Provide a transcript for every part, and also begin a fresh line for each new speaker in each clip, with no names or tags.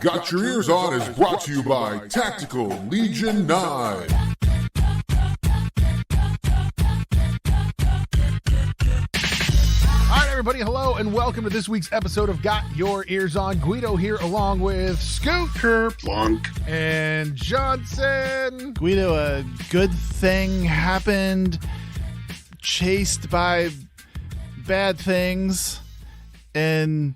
Got Your Eers On is brought to you by Tactical Legion 9.
Everybody, hello and welcome to this week's episode of Got Your Eers On. Guido here along with Scooter
Plunk
and Johnson.
Guido, a good thing happened, chased by bad things, and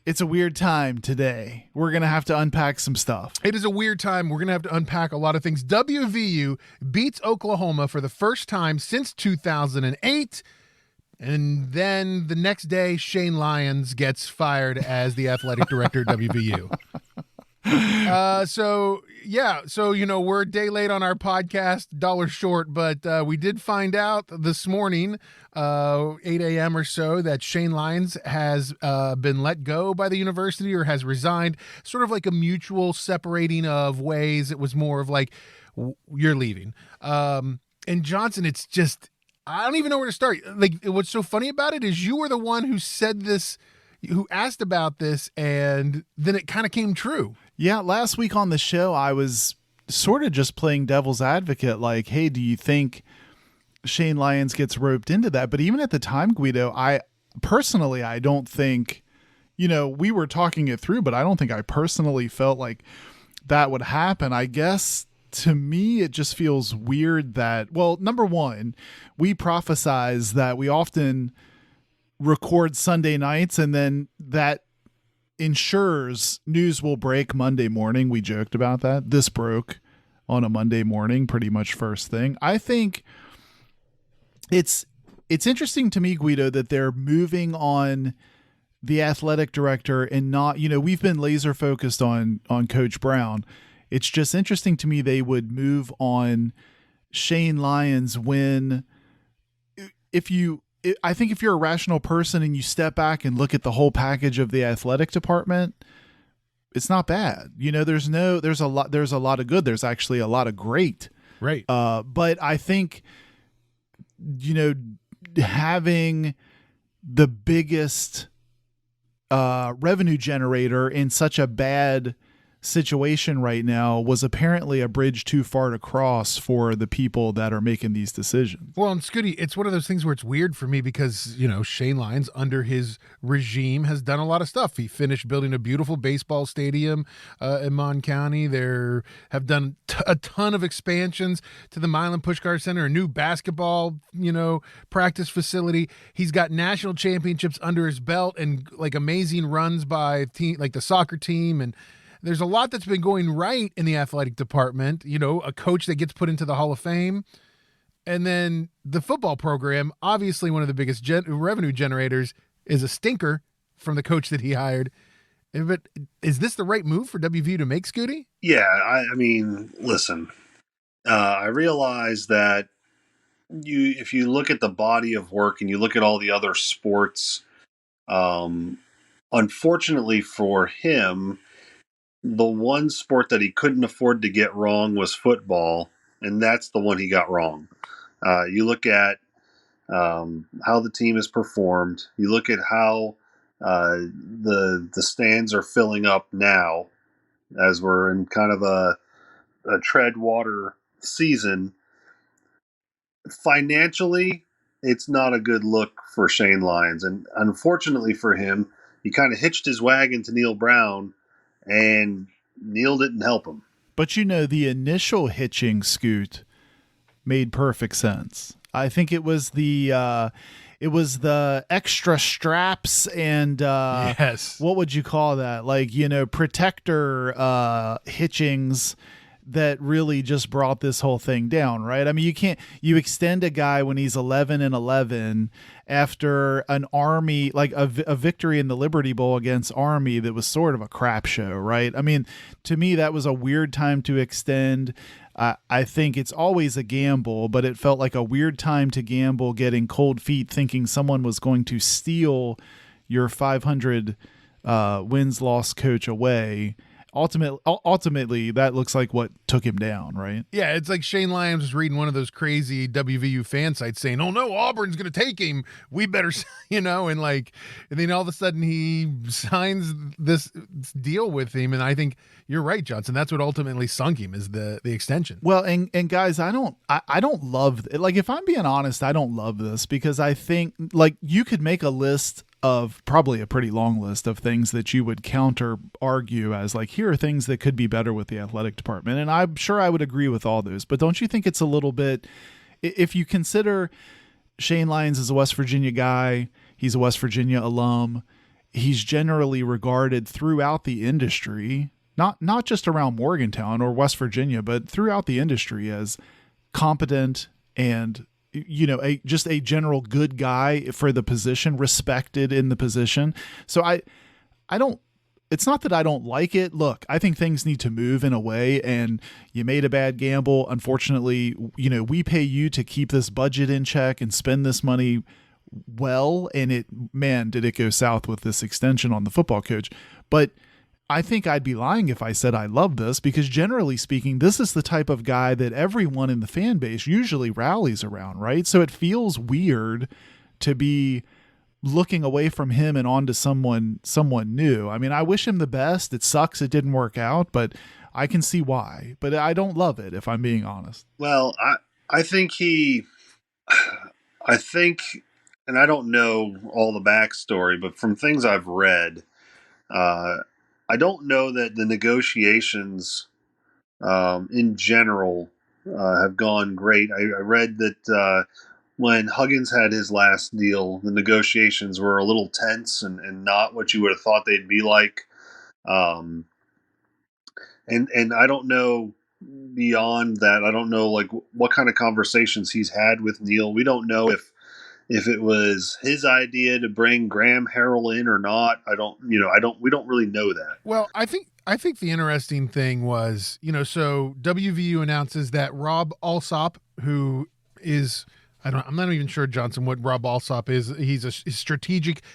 it's a weird time today. We're going to have to unpack some stuff.
It is a weird time. We're going to have to unpack a lot of things. WVU beats Oklahoma for the first time since 2008. And then the next day, Shane Lyons gets fired as the athletic director at WVU. So, we're a day late on our podcast, $1 short, but we did find out this morning, 8 a.m. or so, that Shane Lyons has been let go by the university or has resigned, sort of like a mutual separating of ways. It was more of like, you're leaving. And Johnson, it's just... I don't even know where to start. Like, what's so funny about it is you were the one who said this, who asked about this, and then it kind of came true.
Yeah, last week on the show, I was sort of just playing devil's advocate, like, hey, do you think Shane Lyons gets roped into that? But even at the time, Guido, I don't think, we were talking it through, but I don't think I personally felt like that would happen. I guess to me, it just feels weird that, well, number one, we prophesize that we often record Sunday nights and then that ensures news will break Monday morning. We joked about that. This broke on a Monday morning, pretty much first thing. I think it's interesting to me, Guido, that they're moving on the athletic director and not, we've been laser focused on Coach Brown. It's just interesting to me they would move on Shane Lyons when I think if you're a rational person and you step back and look at the whole package of the athletic department, it's not bad. There's a lot of good. There's actually a lot of great.
Right.
But I think, having the biggest revenue generator in such a bad situation right now was apparently a bridge too far to cross for the people that are making these decisions.
Well, and Scooty, it's one of those things where it's weird for me because, Shane Lyons under his regime has done a lot of stuff. He finished building a beautiful baseball stadium in Mon County. There have done a ton of expansions to the Milan Pushkar Center, a new basketball, practice facility. He's got national championships under his belt and like amazing runs by like the soccer team, and there's a lot that's been going right in the athletic department, a coach that gets put into the Hall of Fame. And then the football program, obviously one of the biggest revenue generators, is a stinker from the coach that he hired. But is this the right move for WVU to make, Scooty?
Yeah, I mean, listen, I realize that if you look at the body of work and you look at all the other sports, unfortunately for him, the one sport that he couldn't afford to get wrong was football, and that's the one he got wrong. You look at how the team has performed. You look at how the stands are filling up now as we're in kind of a tread water season. Financially, it's not a good look for Shane Lyons, and unfortunately for him, he kind of hitched his wagon to Neil Brown, and Neil didn't help him.
But the initial hitching, Scoot, made perfect sense. I think it was the extra straps and
yes.
What would you call that? Like, protector hitchings that really just brought this whole thing down, right? I mean, you extend a guy when he's 11-11 after an Army, like a victory in the Liberty Bowl against Army that was sort of a crap show, right? I mean, to me, that was a weird time to extend. I think it's always a gamble, but it felt like a weird time to gamble, getting cold feet, thinking someone was going to steal your 500 wins-loss coach away ultimately that looks like what took him down, right?
Yeah, it's like Shane Lyons was reading one of those crazy WVU fan sites saying, "Oh no, Auburn's going to take him. We better," and then all of a sudden he signs this deal with him, and I think you're right, Johnson. That's what ultimately sunk him is the extension.
Well, and guys, I don't love like, if I'm being honest, I don't love this because I think like you could make a list of probably a pretty long list of things that you would counter argue as like, here are things that could be better with the athletic department. And I'm sure I would agree with all those, but don't you think it's a little bit, if you consider Shane Lyons is a West Virginia guy, he's a West Virginia alum, he's generally regarded throughout the industry, not just around Morgantown or West Virginia, but throughout the industry as competent and just a general good guy for the position, respected in the position. So I don't, it's not that I don't like it. Look, I think things need to move in a way, and you made a bad gamble. Unfortunately, we pay you to keep this budget in check and spend this money well. And did it go south with this extension on the football coach. But I think I'd be lying if I said I love this, because generally speaking, this is the type of guy that everyone in the fan base usually rallies around, right? So it feels weird to be looking away from him and onto someone new. I mean, I wish him the best. It sucks it didn't work out, but I can see why. But I don't love it, if I'm being honest.
Well, I think and I don't know all the backstory, but from things I've read, I don't know that the negotiations in general have gone great. I read that when Huggins had his last deal, the negotiations were a little tense and not what you would have thought they'd be like. And I don't know beyond that. I don't know like what kind of conversations he's had with Neil. We don't know if it was his idea to bring Graham Harrell in or not. We don't really know that.
Well, I think the interesting thing was, so WVU announces that Rob Alsop, who is, I'm not even sure, Johnson, what Rob Alsop is. He's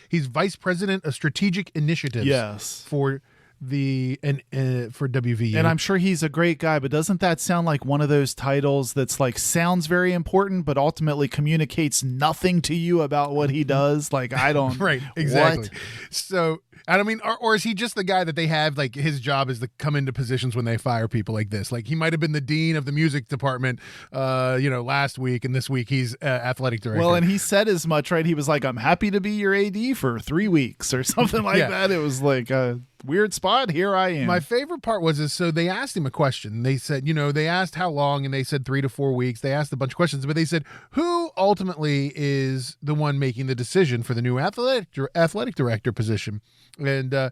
he's vice president of strategic initiatives.
Yes.
For for WVU.
And I'm sure he's a great guy, but doesn't that sound like one of those titles that's like sounds very important, but ultimately communicates nothing to you about what he does? Like, I don't.
Right. Exactly.
What?
So, I don't mean, or is he just the guy that they have, like his job is to come into positions when they fire people like this? Like he might've been the dean of the music department, last week, and this week he's athletic director.
Well, and he said as much, right? He was like, I'm happy to be your AD for 3 weeks or something like that. It was like a weird spot. Here I am.
My favorite part was so they asked him a question. They said, they asked how long, and they said 3 to 4 weeks. They asked a bunch of questions, but they said, who ultimately is the one making the decision for the new athletic director position? And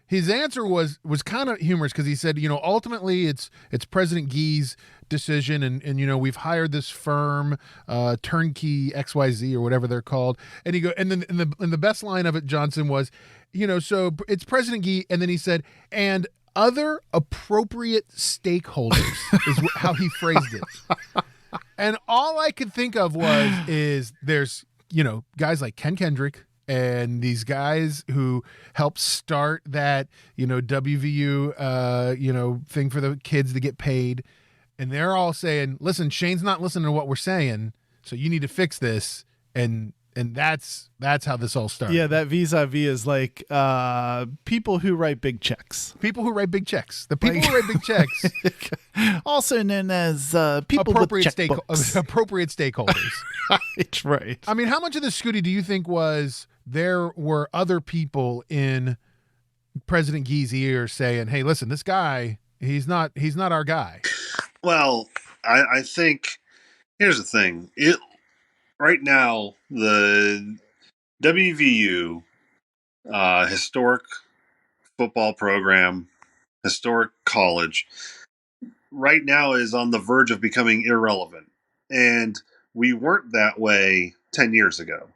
his answer was kind of humorous, because he said, ultimately it's President Gee's decision, and we've hired this firm, Turnkey XYZ or whatever they're called. And he and then the best line of it, Johnson, was, so it's President Gee, and then he said, and other appropriate stakeholders is how he phrased it. And all I could think of is there's guys like Ken Kendrick and these guys who helped start that WVU thing for the kids to get paid, and they're all saying, listen, Shane's not listening to what we're saying, so you need to fix this. And that's how this all started.
Yeah, that vis-a-vis is like people who write big checks.
People who write big checks. The people who write big checks.
Also known as people
appropriate
with checkbooks.
Appropriate stakeholders.
Right.
I mean, how much of this, Scooty, do you think was there were other people in President Gee's ear saying, hey, listen, this guy, he's not our guy?
Well, I think here's the thing. Right now, the WVU historic football program, historic college, right now is on the verge of becoming irrelevant. And we weren't that way 10 years ago.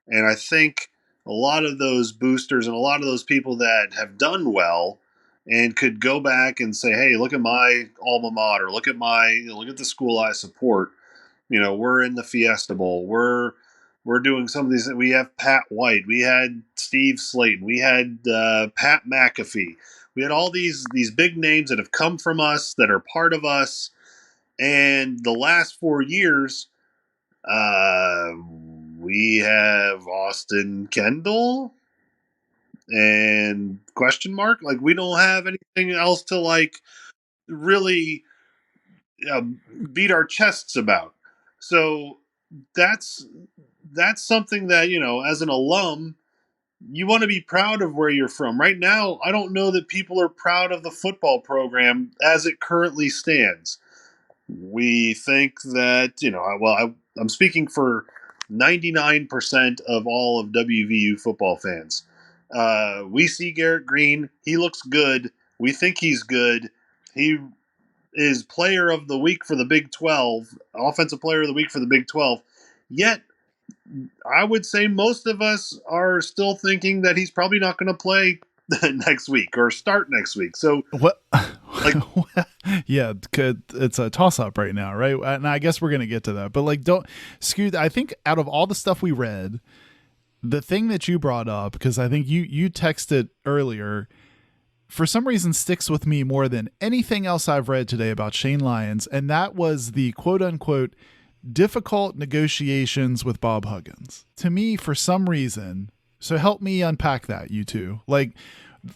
And I think a lot of those boosters and a lot of those people that have done well and could go back and say, hey, look at my alma mater, look at the school I support. We're in the Fiesta Bowl. We're doing some of these. We have Pat White. We had Steve Slayton. We had Pat McAfee. We had all these big names that have come from us, that are part of us. And the last 4 years, we have Austin Kendall and question mark. Like, we don't have anything else to like really beat our chests about. So that's something that, as an alum, you want to be proud of where you're from. Right now, I don't know that people are proud of the football program as it currently stands. We think that, I'm speaking for 99% of all of WVU football fans. We see Garrett Greene. He looks good. We think he's good. He is player of the week for the Big 12, offensive player of the week for the Big 12. Yet, I would say most of us are still thinking that he's probably not going to play next week or start next week. So
what?
Like,
yeah, it's a toss up right now, right? And I guess we're going to get to that, but like, don't skew. I think out of all the stuff we read, the thing that you brought up, because I think you texted earlier, for some reason sticks with me more than anything else I've read today about Shane Lyons. And that was the quote unquote difficult negotiations with Bob Huggins. To me, for some reason, so help me unpack that, you two. Like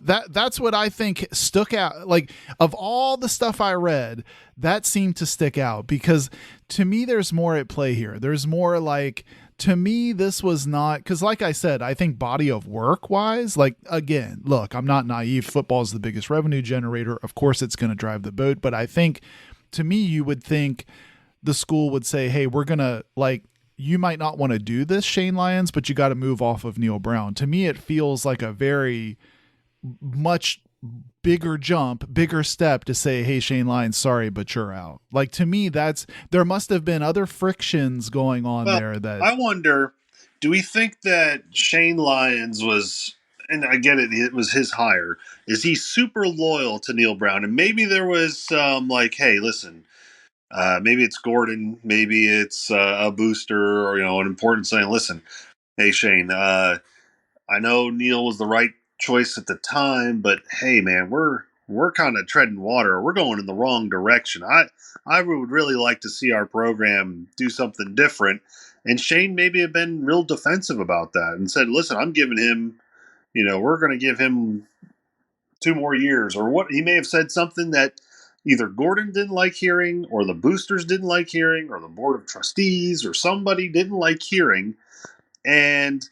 that's what I think stuck out. Like, of all the stuff I read, that seemed to stick out, because to me, there's more at play here. There's more like, to me, this was not, because like I said, I think body of work wise, like, again, look, I'm not naive. Football is the biggest revenue generator. Of course, it's going to drive the boat. But I think, to me, you would think the school would say, hey, we're going to, like, you might not want to do this, Shane Lyons, but you got to move off of Neil Brown. To me, it feels like a very much bigger jump, bigger step to say, hey, Shane Lyons, sorry, but you're out. Like, to me, there must have been other frictions going on there. That
I wonder, do we think that Shane Lyons was, and I get it was his hire, is he super loyal to Neil Brown? And maybe there was some like, hey, listen, maybe it's Gordon, maybe it's a booster, or an important saying, listen, hey, Shane, I know Neil was the right choice at the time, but hey, man, we're kind of treading water. We're going in the wrong direction. I would really like to see our program do something different. And Shane maybe have been real defensive about that and said, listen, I'm giving him, we're going to give him 2 more years, or what. He may have said something that either Gordon didn't like hearing, or the boosters didn't like hearing, or the board of trustees or somebody didn't like hearing. And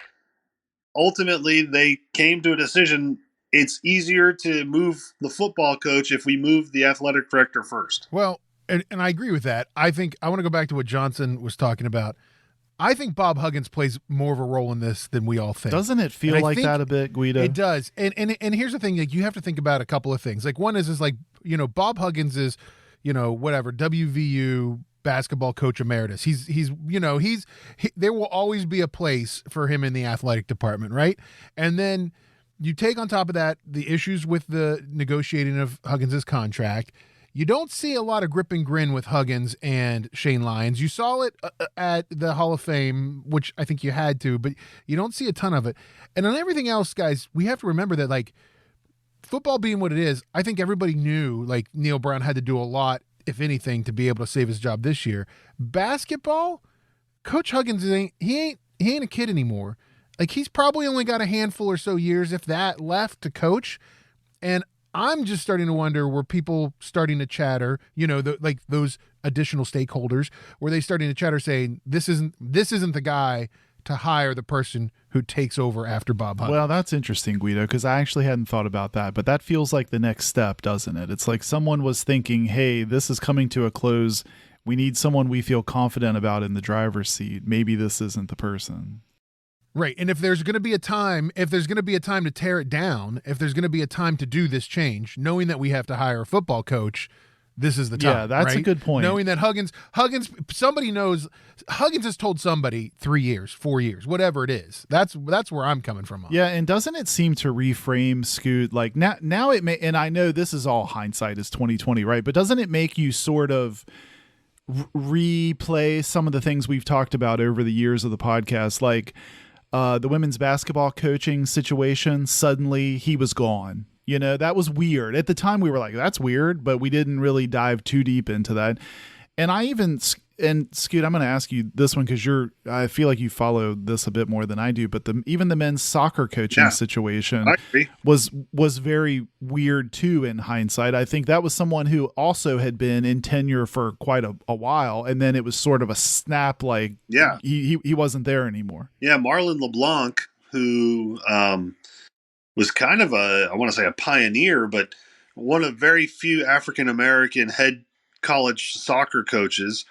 ultimately, they came to a decision. It's easier to move the football coach if we move the athletic director first.
Well, and I agree with that. I think I want to go back to what Johnson was talking about. I think Bob Huggins plays more of a role in this than we all think.
Doesn't it feel like that a bit, Guido?
It does. And here's the thing, like, you have to think about a couple of things. Like, one is like, Bob Huggins is, whatever, WVU basketball coach emeritus. There will always be a place for him in the athletic department, right? And then you take on top of that the issues with the negotiating of Huggins's contract. You don't see a lot of grip and grin with Huggins and Shane Lyons. You saw it at the Hall of Fame, which I think you had to, but you don't see a ton of it. And on everything else, guys, we have to remember that, like, football being what it is, I think everybody knew, like, Neil Brown had to do a lot, if anything, to be able to save his job this year. Basketball, Coach Huggins ain't a kid anymore. Like, he's probably only got a handful or so years, if that, left to coach. And I'm just starting to wonder, were people starting to chatter, like those additional stakeholders, were they starting to chatter saying, this isn't the guy to hire the person who takes over after Bob Huggins?
Well, that's interesting, Guido, because I actually hadn't thought about that, but that feels like the next step, doesn't it? It's like someone was thinking, hey, this is coming to a close. We need someone we feel confident about in the driver's seat. Maybe this isn't the person.
Right. And if there's going to be a time to tear it down, if there's going to be a time to do this change, knowing that we have to hire a football coach, this is the time.
Yeah, that's
right?
a good point.
Knowing that Huggins, somebody knows, Huggins has told somebody 3 years, 4 years, whatever it is. That's where I'm coming from.
Yeah, and doesn't it seem to reframe, Scoot? Like now it may, and I know this is all hindsight is 2020, right? But doesn't it make you sort of replay some of the things we've talked about over the years of the podcast, like the women's basketball coaching situation? Suddenly he was gone. You know, that was weird. At the time we were like, that's weird, but we didn't really dive too deep into that. And Scoot, I'm going to ask you this one because I feel like you follow this a bit more than I do, but even the men's soccer coaching situation was very weird too in hindsight. I think that was someone who also had been in tenure for quite a while, and then it was sort of a snap, like he wasn't there anymore.
Yeah, Marlon LeBlanc, who was kind of I want to say a pioneer, but one of very few African-American head college soccer coaches.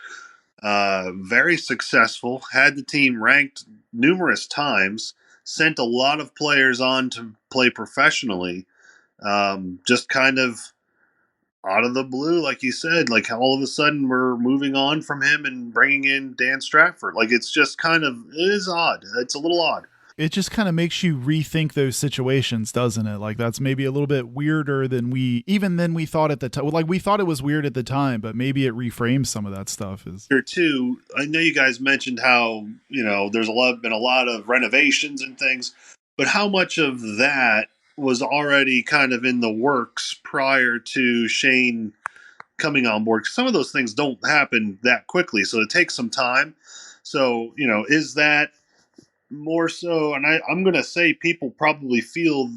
Very successful, had the team ranked numerous times, sent a lot of players on to play professionally. Just kind of out of the blue, like you said, like all of a sudden we're moving on from him and bringing in Dan Stratford. Like it is odd. It's a little odd.
It just kind of makes you rethink those situations, doesn't it? Like that's maybe a little bit weirder than we thought at the time. Like we thought it was weird at the time, but maybe it reframes some of that stuff.
Here too, I know you guys mentioned how, there's been a lot of renovations and things, but how much of that was already kind of in the works prior to Shane coming on board? Some of those things don't happen that quickly, so it takes some time. So, is that more so, and I'm going to say people probably feel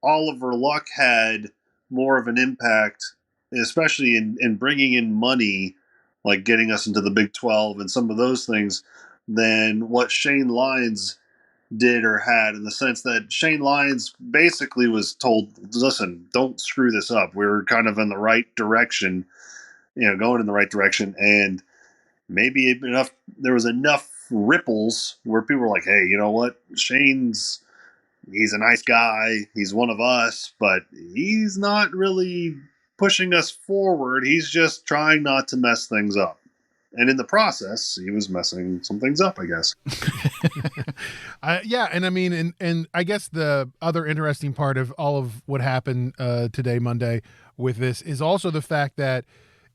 Oliver Luck had more of an impact, especially in bringing in money, like getting us into the Big 12 and some of those things, than what Shane Lyons did or had, in the sense that Shane Lyons basically was told, listen, don't screw this up. We're kind of in the right direction, going in the right direction. And maybe there was enough ripples where people were like, hey, you know what? He's a nice guy. He's one of us, but he's not really pushing us forward. He's just trying not to mess things up. And in the process, he was messing some things up, I guess.
Yeah. And I mean, and I guess the other interesting part of all of what happened today, Monday, with this is also the fact that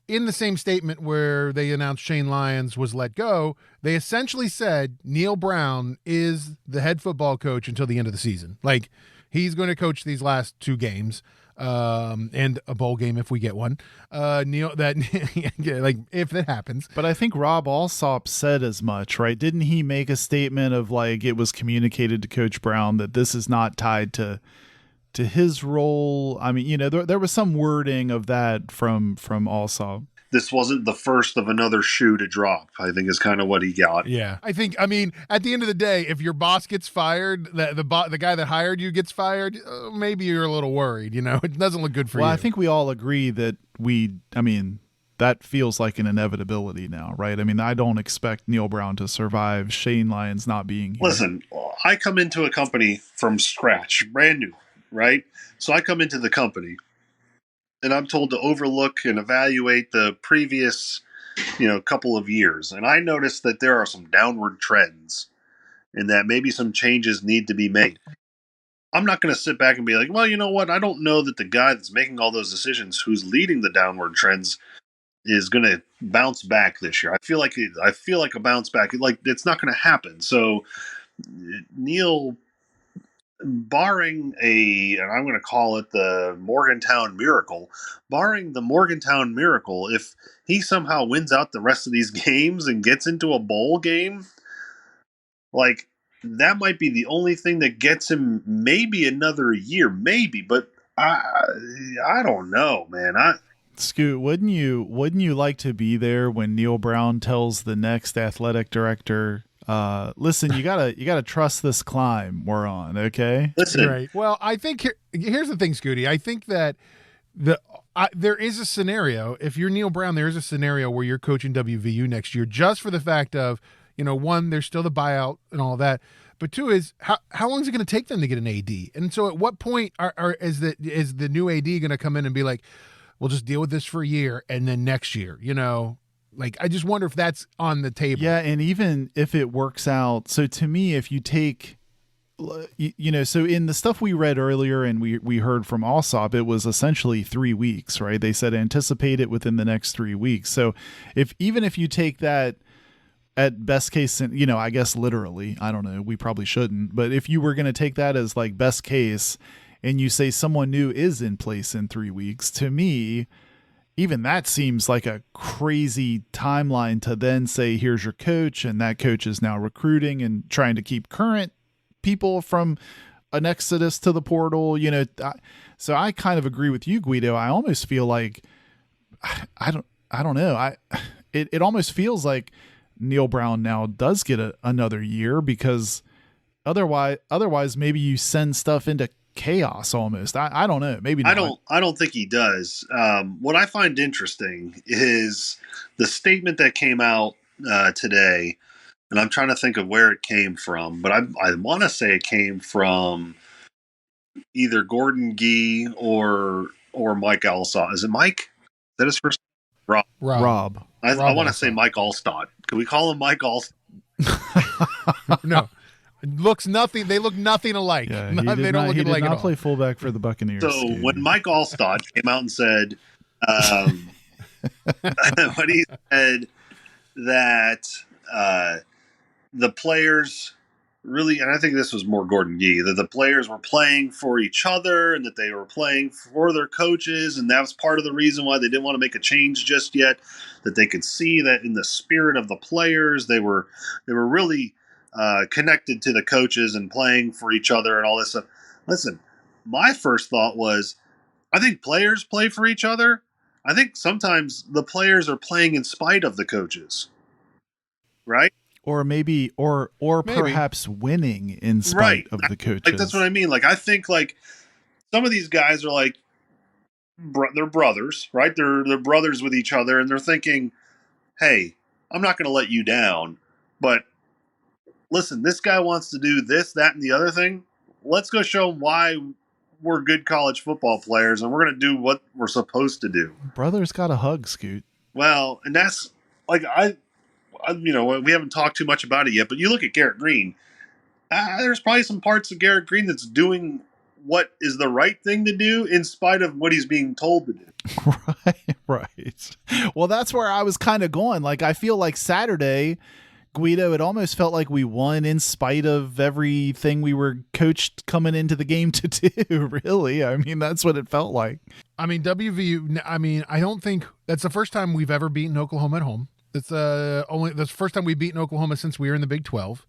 in the same statement where they announced Shane Lyons was let go, they essentially said Neil Brown is the head football coach until the end of the season. Like, he's going to coach these last 2 games, and a bowl game if we get one. Like if it happens.
But I think Rob Alsop said as much, right? Didn't he make a statement of like it was communicated to Coach Brown that this is not tied to his role? I mean, there was some wording of that from Alsop.
This wasn't the first of another shoe to drop, I think is kind of what he got.
Yeah. I mean, at the end of the day, if your boss gets fired, the guy that hired you gets fired, maybe you're a little worried, It doesn't look good for you.
Well, I think we all agree that that feels like an inevitability now, right? I mean, I don't expect Neil Brown to survive Shane Lyons not being here.
Listen, I come into a company from scratch, brand new, right? So I come into the company and I'm told to overlook and evaluate the previous, couple of years. And I noticed that there are some downward trends and that maybe some changes need to be made. I'm not going to sit back and be like, well, you know what? I don't know that the guy that's making all those decisions, who's leading the downward trends, is going to bounce back this year. I feel like a bounce back, like it's not going to happen. So Neil, barring and I'm going to call it the Morgantown miracle, if he somehow wins out the rest of these games and gets into a bowl game, like that might be the only thing that gets him maybe another year, maybe, but I don't know, man.
Scoot, wouldn't you like to be there when Neil Brown tells the next athletic director, listen, you gotta trust this climb we're on, okay?
Listen.
Right. Well, I think here's the thing, Scooty. I think that there is a scenario. If you're Neil Brown, there is a scenario where you're coaching WVU next year, just for the fact of, one, there's still the buyout and all that, but 2 is how long is it going to take them to get an AD? And so, at what point is the new AD going to come in and be like, we'll just deal with this for a year and then next year, Like, I just wonder if that's on the table.
Yeah, and even if it works out. So to me, if you take, so in the stuff we read earlier and we heard from Alsop, it was essentially 3 weeks, right? They said anticipate it within the next 3 weeks. So even if you take that at best case, I guess literally, I don't know, we probably shouldn't. But if you were going to take that as like best case, and you say someone new is in place in 3 weeks, to me, even that seems like a crazy timeline to then say, here's your coach, and that coach is now recruiting and trying to keep current people from an exodus to the portal. So I kind of agree with you, Guido. I almost feel like, I don't know. It almost feels like Neil Brown now does get another year, because otherwise maybe you send stuff into chaos almost. I don't know. Maybe not.
I don't think he does. What I find interesting is the statement that came out today, and I'm trying to think of where it came from, but I want to say it came from either Gordon Gee or Mike Allstott. Is it Mike? Is that his first name?
Rob.
I want to say Mike Allstott. Can we call him Mike Allstott?
No. They look nothing alike.
Yeah,
They don't look alike at all.
Play fullback for the Buccaneers.
So when Mike Allstott came out and said, when he said that the players really, and I think this was more Gordon Gee, that the players were playing for each other and that they were playing for their coaches, and that was part of the reason why they didn't want to make a change just yet, that they could see that in the spirit of the players, they were really connected to the coaches and playing for each other and all this stuff. Listen, my first thought was, I think players play for each other. I think sometimes the players are playing in spite of the coaches, right?
Or maybe perhaps winning in spite of the coaches.
Like, that's what I mean. Like, I think like some of these guys are like, they're brothers, right? They're brothers with each other, and they're thinking, hey, I'm not going to let you down, but listen, this guy wants to do this, that, and the other thing. Let's go show him why we're good college football players, and we're going to do what we're supposed to do.
Brothers got a hug, Scoot.
Well, and that's like, we haven't talked too much about it yet, but you look at Garrett Greene. There's probably some parts of Garrett Greene that's doing what is the right thing to do in spite of what he's being told to do.
Right. Well, that's where I was kind of going. Like, I feel like Saturday, Guido, it almost felt like we won in spite of everything we were coached coming into the game to do, really. I mean, that's what it felt like.
I mean, WVU, I don't think that's the first time we've ever beaten Oklahoma at home. It's the first time we've beaten Oklahoma since we were in the Big 12.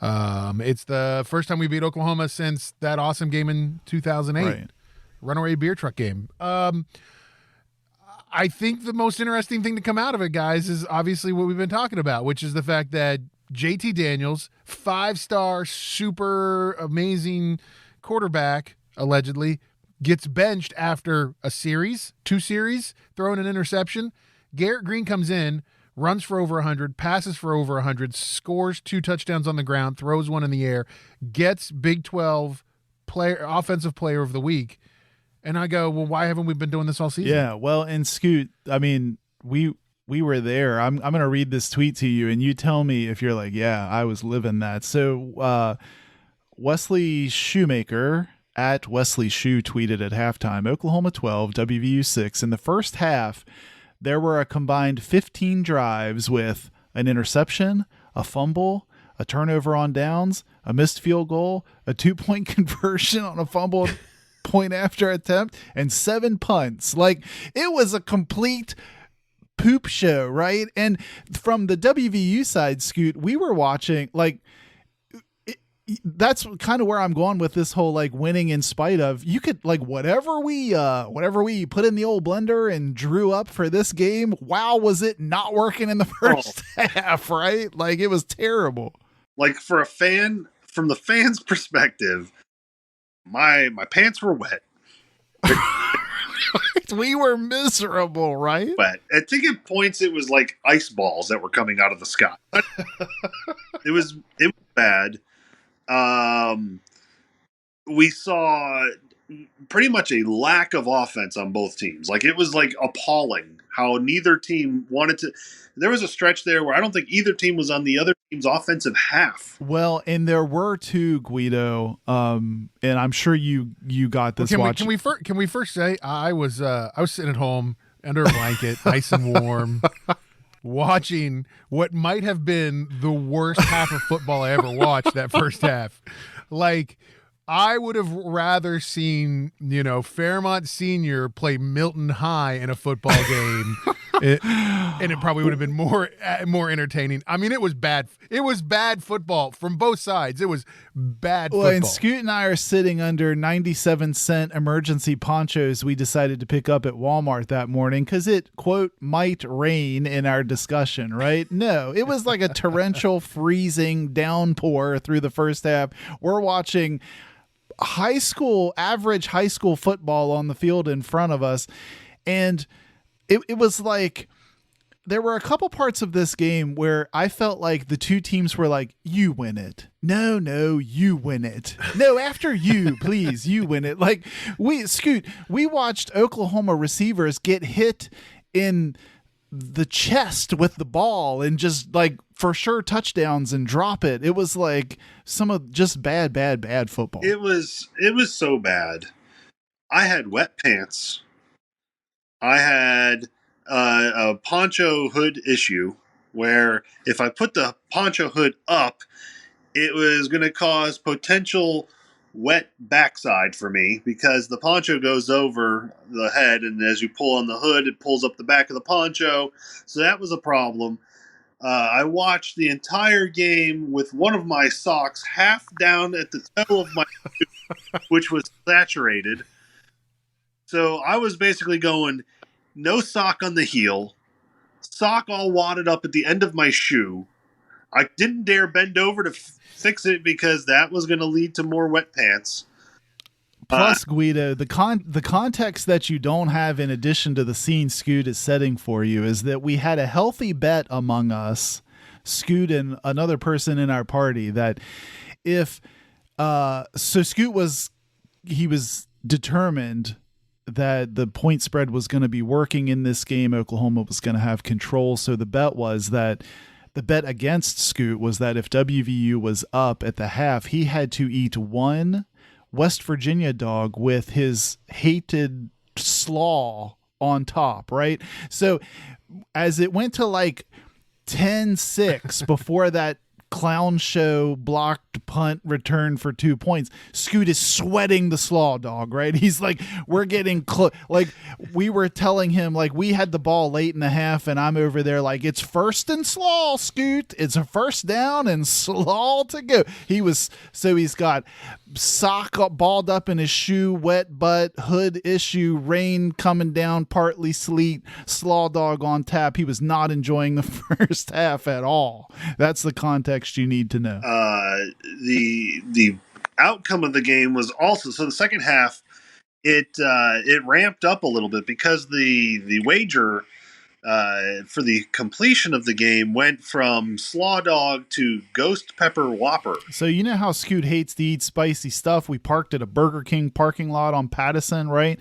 It's the first time we beat Oklahoma since that awesome game in 2008,
right.
Runaway beer truck game. I think the most interesting thing to come out of it, guys, is obviously what we've been talking about, which is the fact that JT Daniels, 5-star, super amazing quarterback, allegedly, gets benched after two series, throwing an interception. Garrett Greene comes in, runs for over 100, passes for over 100, scores 2 touchdowns on the ground, throws 1 in the air, gets Big 12 offensive player of the week. And I go, well, why haven't we been doing this all season?
Yeah, well, and Scoot, I mean, we were there. I'm going to read this tweet to you, and you tell me if you're like, yeah, I was living that. So Wesley Shoemaker at Wesley Shoe tweeted at halftime, Oklahoma 12, WVU 6. In the first half, there were a combined 15 drives with an interception, a fumble, a turnover on downs, a missed field goal, a 2-point conversion on a fumble point after attempt, and 7 punts. Like, it was a complete poop show, right? And from the WVU side, Scoot, we were watching, like, that's kind of where I'm going with this whole like winning in spite of. You could like whatever we put in the old blender and drew up for this game. Wow, was it not working in the first half, right? Like, it was terrible.
Like, for a fan, from the fan's perspective, my pants were wet.
We were miserable, right?
But I think at points it was like ice balls that were coming out of the sky. It was bad. We saw pretty much a lack of offense on both teams. Like, it was like appalling how neither team wanted to. There was a stretch there where I don't think either team was on the other team's offensive half.
Well, and there were two, Guido. And I'm sure you got this.
Well, can we first say I was sitting at home under a blanket, nice and warm, watching what might have been the worst half of football I ever watched. That first half, like, I would have rather seen, Fairmont Senior play Milton High in a football game. And it probably would have been more entertaining. I mean, it was bad. It was bad football from both sides. It was bad football.
And Scoot and I are sitting under 97-cent emergency ponchos we decided to pick up at Walmart that morning because it, quote, might rain in our discussion, right? No, it was like a torrential, freezing downpour through the first half. We're watching average high school football on the field in front of us. And it was like, there were a couple parts of this game where I felt like the two teams were like, you win it. No, you win it. No, after you, please, you win it. Like we watched Oklahoma receivers get hit in the chest with the ball and just like for sure touchdowns and drop it. It was like some of just bad football.
It was so bad. I had wet pants. I had a poncho hood issue where if I put the poncho hood up, it was going to cause potential wet backside for me because the poncho goes over the head, and as you pull on the hood, it pulls up the back of the poncho. So that was a problem. I watched the entire game with one of my socks half down at the toe of my shoe, which was saturated. So I was basically going no sock on the heel, sock all wadded up at the end of my shoe. I didn't dare bend over to fix it because that was going to lead to more wet pants.
Plus, Guido, the context that you don't have in addition to the scene Scoot is setting for you is that we had a healthy bet among us, Scoot and another person in our party, that if Scoot was determined that the point spread was going to be working in this game. Oklahoma was going to have control. So the bet against Scoot was that if WVU was up at the half, he had to eat one West Virginia dog with his hated slaw on top, right? So as it went to like 10-6 before that clown show blocked punt return for 2 points, Scoot is sweating the slaw dog, right? He's like, we're getting close. Like we were telling him, like we had the ball late in the half and I'm over there like, it's first and slaw, Scoot. It's a first down and slaw to go. He's got sock balled up in his shoe, wet butt, hood issue, rain coming down, partly sleet, slaw dog on tap. He was not enjoying the first half at all. That's the context you need to know.
The outcome of the game was also, so the second half, it ramped up a little bit because the wager for the completion of the game went from slaw dog to ghost pepper whopper.
So you know how Scoot hates to eat spicy stuff? We parked at a Burger King parking lot on Pattison, right?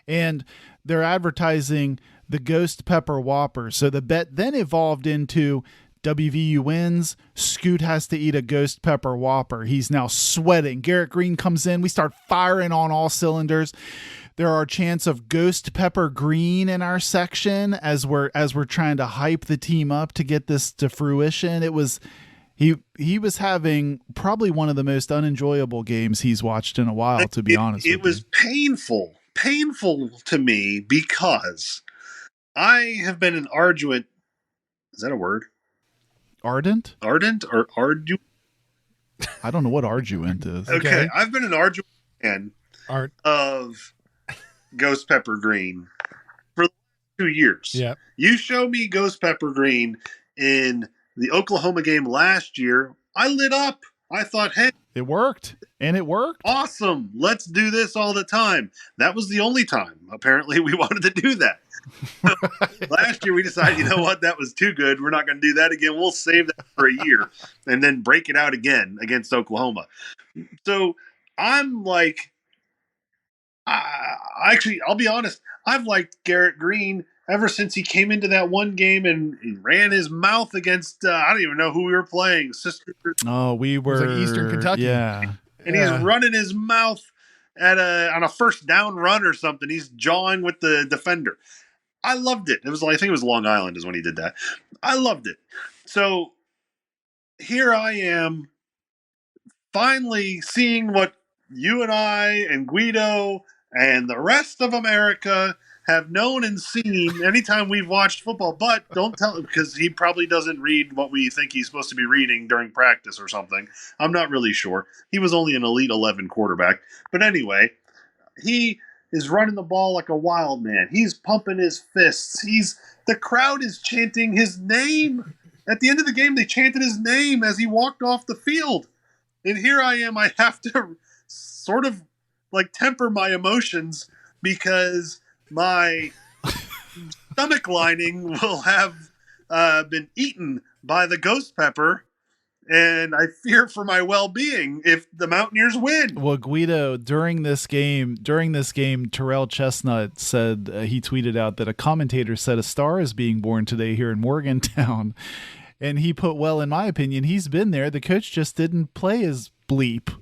And they're advertising the ghost pepper whopper. So the bet then evolved into WVU wins, Scoot has to eat a ghost pepper whopper. He's now sweating. Garrett Greene comes in. We start firing on all cylinders. There are chants of ghost pepper green in our section as we're trying to hype the team up to get this to fruition. It was he was having probably one of the most unenjoyable games he's watched in a while, to be honest.
It was painful to me because I have been an arduent. Is that a word?
Ardent
or arduent?
I don't know what arduent is.
Okay. I've been an arduent fan of Ghost Pepper Green for 2 years.
Yeah.
You show me Ghost Pepper Green in the Oklahoma game last year, I lit up. I thought, hey,
it worked. And it worked.
Awesome. Let's do this all the time. That was the only time, apparently, we wanted to do that. Last year, we decided, you know what? That was too good. We're not going to do that again. We'll save that for a year and then break it out again against Oklahoma. So I'm like, actually, I'll be honest. I've liked Garrett Greene ever since he came into that one game and he ran his mouth against, I don't even know who we were playing. Sisters.
Oh, we were.
It was like Eastern Kentucky.
Yeah.
And he's running his mouth on a first down run or something. He's jawing with the defender. I loved it. It was like, I think it was Long Island is when he did that. I loved it. So here I am finally seeing what you and I and Guido and the rest of America have known and seen anytime we've watched football, but don't tell him because he probably doesn't read what we think he's supposed to be reading during practice or something. I'm not really sure. He was only an Elite 11 quarterback. But anyway, he is running the ball like a wild man. He's pumping his fists. The crowd is chanting his name. At the end of the game, they chanted his name as he walked off the field. And here I am. I have to sort of like temper my emotions because my stomach lining will have been eaten by the ghost pepper, and I fear for my well-being if the Mountaineers win.
Well, Guido, during this game, Terrell Chestnut said he tweeted out that a commentator said a star is being born today here in Morgantown, and he put, well, in my opinion, he's been there. The coach just didn't play his bleep.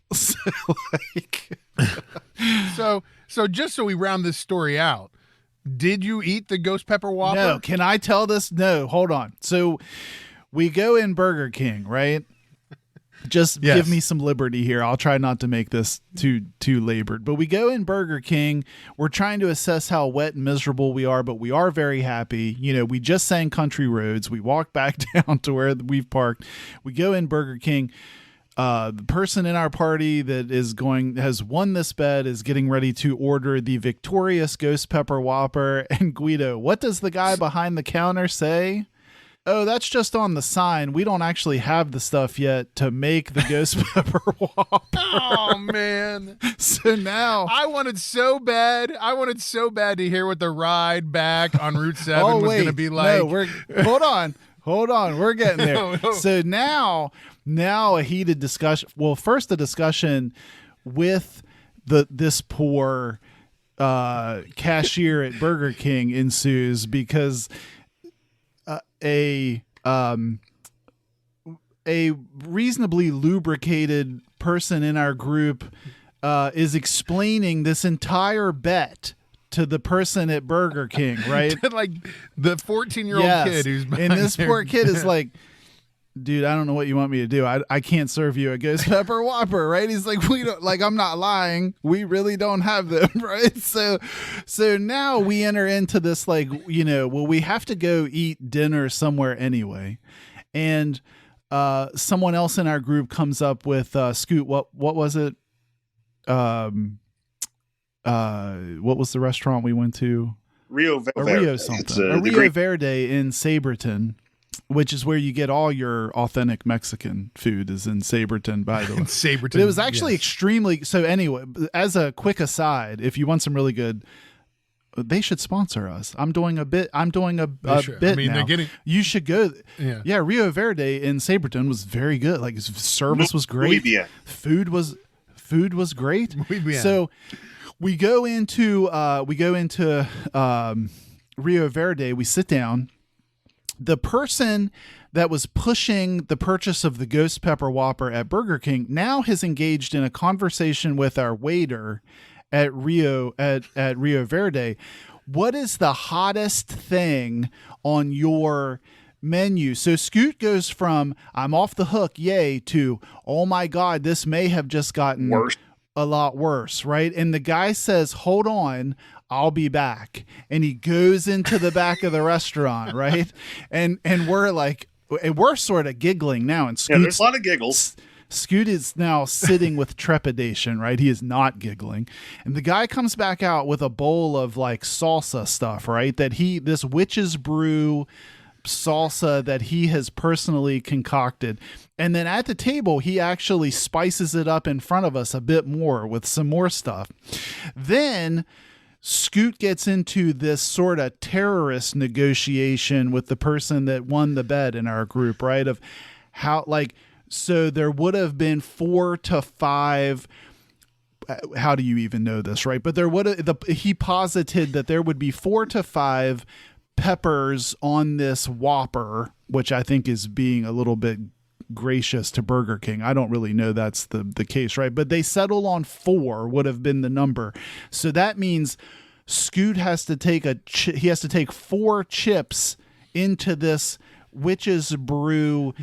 So just so we round this story out, did you eat the ghost pepper Whopper?
No, can I tell this? No, hold on. So we go in Burger King, right? Just give me some liberty here. I'll try not to make this too labored. But we go in Burger King. We're trying to assess how wet and miserable we are, but we are very happy. You know, we just sang Country Roads. We walk back down to where we've parked. We go in Burger King. The person in our party that has won this bet is getting ready to order the victorious ghost pepper Whopper. And Guido, what does the guy behind the counter say? Oh, that's just on the sign. We don't actually have the stuff yet to make the ghost pepper Whopper.
Oh, man.
So now
I wanted so bad to hear what the ride back on Route 7 was going to be like.
No, hold on. We're getting there.
No.
So now a heated discussion. Well, first a discussion with this poor cashier at Burger King ensues because a reasonably lubricated person in our group is explaining this entire bet to the person at Burger King, right?
Like the 14-year-old kid who's behind
and this poor kid is like, dude, I don't know what you want me to do. I can't serve you a ghost pepper Whopper, right? He's like, I'm not lying. We really don't have them, right? So now we enter into this, like, we have to go eat dinner somewhere anyway. And someone else in our group comes up with, Scoot, what was it? What was the restaurant we went to?
Rio Verde.
Rio something. Rio Verde in Saberton, which is where you get all your authentic Mexican food, is in Saberton, by the way.
Saberton.
But it was actually extremely. So anyway, as a quick aside, if you want some really good, they should sponsor us. I'm doing a bit. Bit now.
They're getting.
You should go.
Yeah.
Rio Verde in Saberton was very good. Like, his service was great. Food was great. So we go into Rio Verde. We sit down. The person that was pushing the purchase of the ghost pepper Whopper at Burger King now has engaged in a conversation with our waiter at Rio Verde. What is the hottest thing on your menu? So Scoot goes from "I'm off the hook, yay" to "oh my God, this may have just gotten
worse.
A lot worse," right? And the guy says, "Hold on, I'll be back." And he goes into the back of the restaurant, right? And we're sort of giggling now. And
there's a lot of giggles.
Scoot is now sitting with trepidation, right? He is not giggling. And the guy comes back out with a bowl of like salsa stuff, right? This witch's brew salsa that he has personally concocted. And then at the table, he actually spices it up in front of us a bit more with some more stuff. Then Scoot gets into this sort of terrorist negotiation with the person that won the bet in our group, right? Of how, like, so there would have been 4 to 5. How do you even know this, right? But he posited that there would be 4 to 5 peppers on this Whopper, which I think is being a little bit gracious to Burger King. I don't really know that's the case, right? But they settle on 4 would have been the number. So that means Scoot has to take he has to take 4 chips into this witch's brew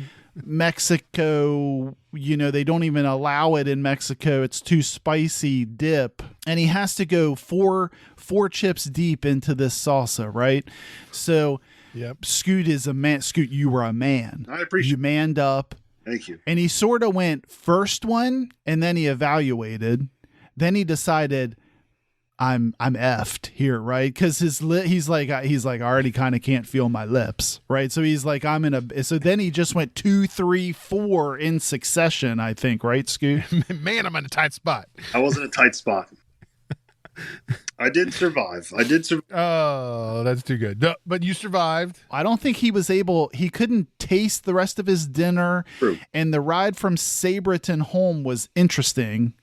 Mexico, they don't even allow it in Mexico. It's too spicy dip. And he has to go four chips deep into this salsa, right? So
Yep.
Scoot is a man. Scoot, you were a man.
I appreciate
You manned up.
Thank you.
And he sort of went first one, and then he evaluated. Then he decided, I'm effed here, right? Because he's like I already kind of can't feel my lips, right? So he's like, so then he just went 2, 3, 4 in succession, I think, right, Scoot?
Man, I'm in a tight spot.
I was in a tight spot. I did survive.
Oh, that's too good. No, but you survived.
I don't think he couldn't taste the rest of his dinner.
True.
And the ride from Sabreton home was interesting,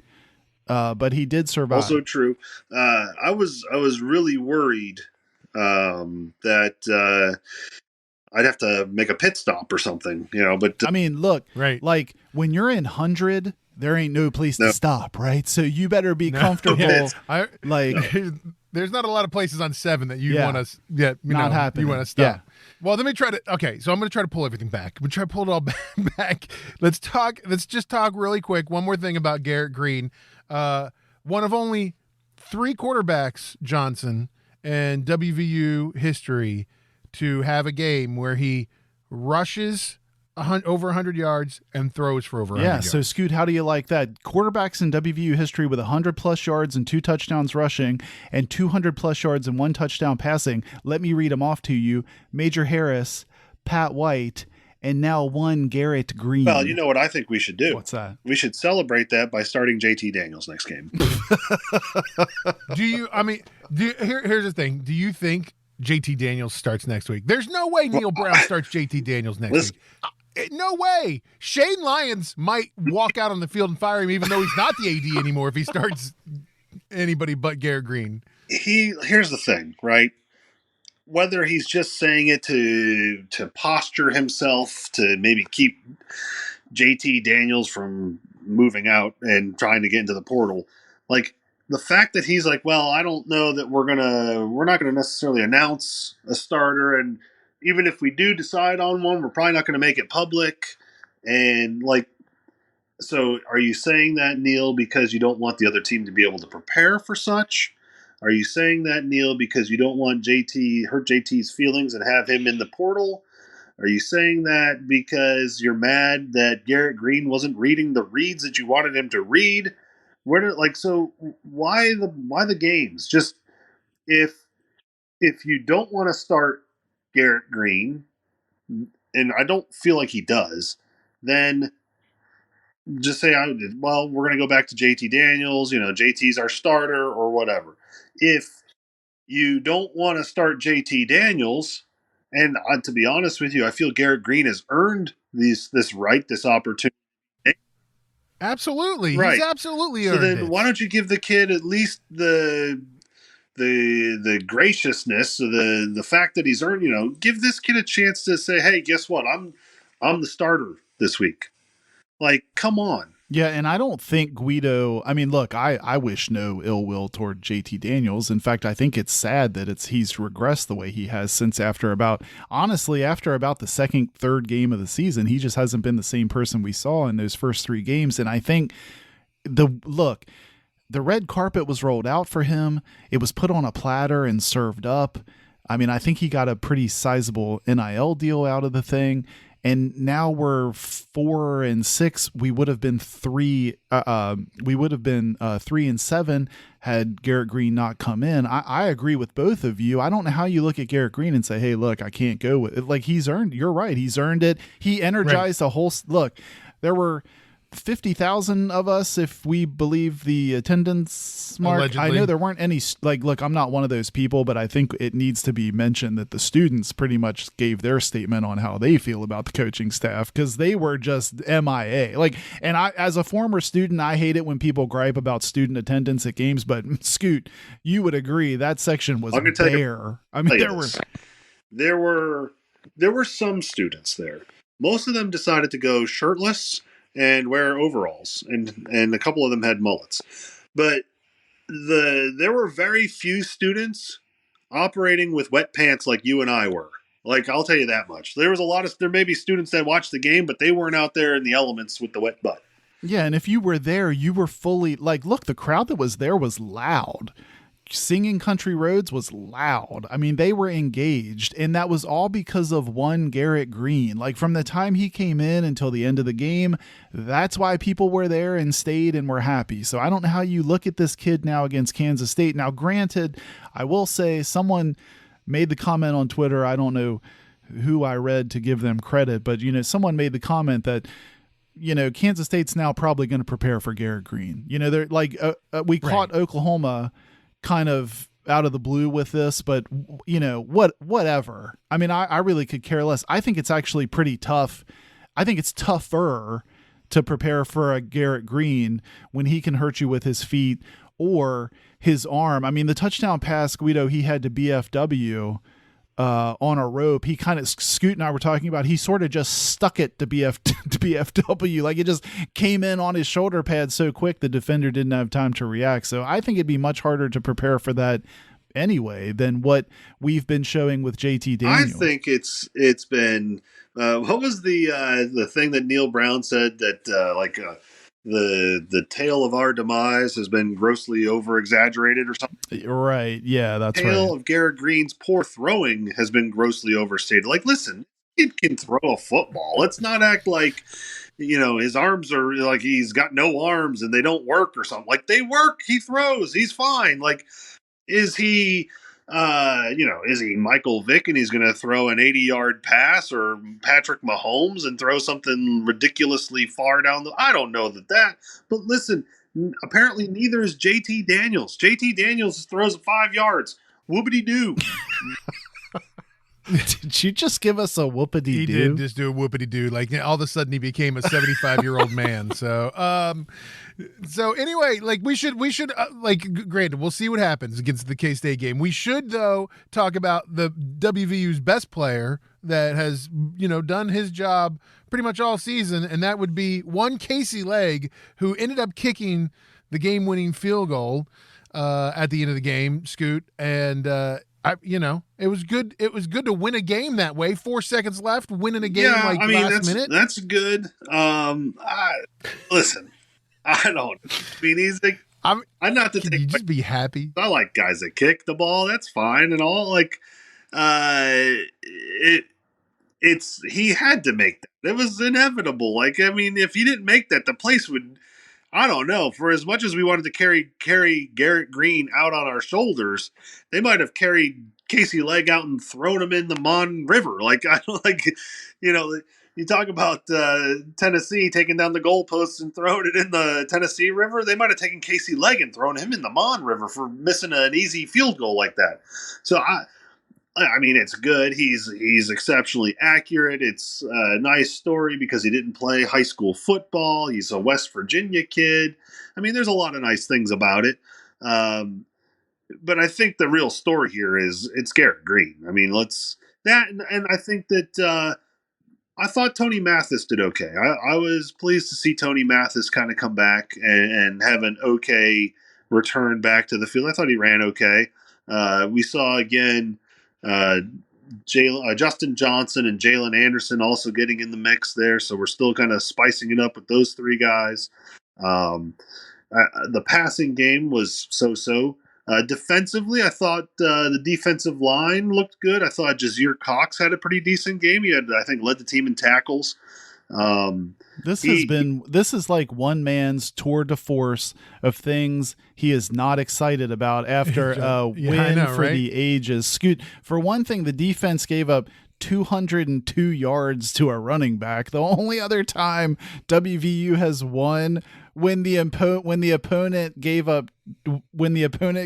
but he did survive.
Also true. I was really worried that I'd have to make a pit stop or something, but
I mean, look,
Right.
like when you're in 100, there ain't no place to stop, right? So you better be comfortable.
There's not a lot of places on 7 that you
Yeah.
want to
Not happening.
You want to stop.
Yeah.
Well, let me try to. Okay, so I'm going to try to pull everything back. We'll try to pull it all back. Let's just talk really quick. One more thing about Garrett Greene. One of only 3 quarterbacks, Johnson, in WVU history to have a game where he rushes over 100 yards and throws for over 100 yards.
So Scoot, how do you like that? Quarterbacks in WVU history with 100+ yards and 2 touchdowns rushing and 200+ yards and 1 touchdown passing. Let me read them off to you. Major Harris, Pat White, and now one Garrett Greene.
well, you know what I think we should do?
What's that?
We should celebrate that by starting JT Daniels next game.
Here's the thing. Do you think JT Daniels starts next week? There's no way Neil Brown starts JT Daniels next week. No way. Shane Lyons might walk out on the field and fire him, even though he's not the AD anymore if he starts anybody but Garrett Greene.
Here's the thing, right? Whether he's just saying it to posture himself to maybe keep JT Daniels from moving out and trying to get into the portal, like the fact that he's like, well, I don't know that we're not gonna necessarily announce a starter, and even if we do decide on one, we're probably not going to make it public. And so are you saying that, Neil, because you don't want the other team to be able to prepare for such? Are you saying that, Neil, because you don't want hurt JT's feelings and have him in the portal? Are you saying that because you're mad that Garrett Greene wasn't reading the reads that you wanted him to read? Why the games? Just if you don't want to start Garrett Greene, and I don't feel like he does, then just say, we're going to go back to JT Daniels, JT's our starter or whatever. If you don't want to start JT Daniels, and to be honest with you, I feel Garrett Greene has earned this opportunity.
Absolutely.
Right.
He's absolutely
So
earned
then
it.
why don't you give the kid at least the graciousness, the fact that he's earned, give this kid a chance to say, hey, guess what? I'm the starter this week. Like, come on.
Yeah, and I don't think Guido. I mean, look, I wish no ill will toward JT Daniels. In fact, I think it's sad that he's regressed the way he has since after about the second, third game of the season. He just hasn't been the same person we saw in those first 3 games. And I think the red carpet was rolled out for him. It was put on a platter and served up. I mean, I think he got a pretty sizable NIL deal out of the thing. And now we're 4 and 6. We would have been 3. We would have been 3 and 7 had Garrett Greene not come in. I agree with both of you. I don't know how you look at Garrett Greene and say, "Hey, look, I can't go with it." Like, he's earned. You're right. He's earned it. He energized a whole. Look, there were 50,000 of us, if we believe the attendance mark.
Allegedly.
I know there weren't any. Look, I'm not one of those people, but I think it needs to be mentioned that the students pretty much gave their statement on how they feel about the coaching staff, because they were just MIA. And I, as a former student, I hate it when people gripe about student attendance at games. But Scoot, you would agree that section was bare. I mean,
there were some students there. Most of them decided to go shirtless and wear overalls, and a couple of them had mullets. But there were very few students operating with wet pants like you and I were. Like, I'll tell you that much. There may be students that watched the game, but they weren't out there in the elements with the wet butt.
Yeah, and if you were there, you were fully like, look, the crowd that was there was loud. Singing Country Roads was loud. I mean, they were engaged, and that was all because of one Garrett Greene. Like, from the time he came in until the end of the game, that's why people were there and stayed and were happy. So I don't know how you look at this kid now against Kansas State. Now, granted, I will say someone made the comment on Twitter. I don't know who I read to give them credit, but, someone made the comment that, Kansas State's now probably going to prepare for Garrett Greene. They're like, we caught Oklahoma kind of out of the blue with this, but whatever. I mean, I really could care less. I think it's actually pretty tough. I think it's tougher to prepare for a Garrett Greene when he can hurt you with his feet or his arm. I mean, the touchdown pass, Guido, he had to BFW on a rope. He kind of, Scoot and I were talking about, he sort of just stuck it to BFW. Like, it just came in on his shoulder pad so quick the defender didn't have time to react. So I think it'd be much harder to prepare for that anyway than what we've been showing with JT Daniels.
I think it's been what was the thing that Neil Brown said that the tale of our demise has been grossly over exaggerated or something.
Right. Yeah, that's right.
The tale of Garrett Greene's poor throwing has been grossly overstated. Like, listen, kid can throw a football. Let's not act like, his arms are like he's got no arms and they don't work or something. Like, they work. He throws. He's fine. Like, is he Michael Vick and he's going to throw an 80-yard pass, or Patrick Mahomes and throw something ridiculously far down I don't know that. But listen, apparently neither is JT Daniels. JT Daniels throws 5 yards. Whoopity-doo.
Did you just give us a whoopity-doo?
He did just do a whoopity-doo. Like, all of a sudden he became a 75-year-old man. So anyway, like, we should granted, we'll see what happens against the K-State game. We should, though, talk about the WVU's best player that has, done his job pretty much all season, and that would be one Casey Legg, who ended up kicking the game-winning field goal at the end of the game, Scoot, and it was good. It was good to win a game that way. 4 seconds left, winning a game last minute.
That's good. Listen, I don't. I mean, he's like, I'm not to
can
take.
You just be happy.
I like guys that kick the ball. That's fine and all. Like, he had to make that. It was inevitable. Like, I mean, if he didn't make that, the place would. I don't know. For as much as we wanted to carry Garrett Greene out on our shoulders, they might have carried Casey Legg out and thrown him in the Mon River. Like, I don't like, you talk about Tennessee taking down the goalposts and throwing it in the Tennessee River. They might have taken Casey Legg and thrown him in the Mon River for missing an easy field goal like that. So I mean, it's good. He's exceptionally accurate. It's a nice story because he didn't play high school football. He's a West Virginia kid. I mean, there's a lot of nice things about it. But I think the real story here is it's Garrett Greene. I mean, and I think that I thought Tony Mathis did okay. I was pleased to see Tony Mathis kind of come back and have an okay return back to the field. I thought he ran okay. We saw again. Justin Johnson and Jalen Anderson also getting in the mix there, so we're still kind of spicing it up with those three guys. The passing game was so-so. Defensively, I thought the defensive line looked good. I thought Jazir Cox had a pretty decent game. He had, I think, led the team in tackles.
This is like one man's tour de force of things he is not excited about after a win for the ages. Scoot, for one thing, the defense gave up 202 yards to a running back. The only other time WVU has won when the opponent